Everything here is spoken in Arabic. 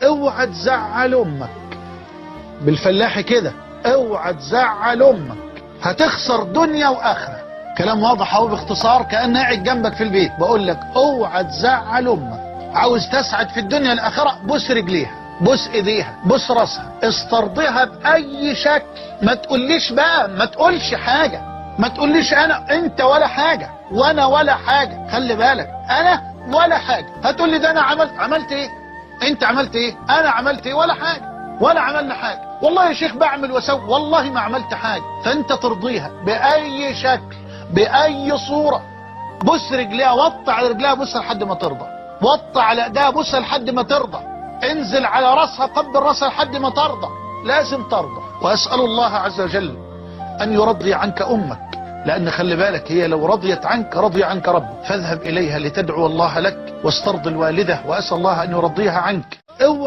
اوعى تزعل امك، بالفلاحي كده، اوعى تزعل امك، هتخسر دنيا واخره. كلام واضح اهو باختصار، كأن قاعد جنبك في البيت بقول لك اوعى تزعل امك. عاوز تسعد في الدنيا الاخره، بوس رجليها، بوس ايديها، بوس راسها، استرضيها باي شكل. ما تقوليش بقى، ما تقولش حاجه، ما تقوليش انت ولا حاجه وانا ولا حاجه. خلي بالك، انا ولا حاجه. هتقول لي ده انا عملت ايه؟ انت عملت ايه؟ انا عملت ايه؟ ولا حاجه، ولا عملنا حاجه. والله يا شيخ بعمل واسوي، والله ما عملت حاجه. فانت ترضيها باي شكل، باي صوره. بص رجليها، وطي على رجليها، بص لحد ما ترضى. وطي على ايديها، بص لحد ما ترضى. انزل على راسها، قبل راسها لحد ما ترضى. لازم ترضى. واسال الله عز وجل ان يرضي عنك امك، لان خلي بالك هي لو رضيت عنك رضي عنك ربك. فاذهب اليها لتدعو الله لك، واسترضي الوالده، واسال الله ان يرضيها عنك.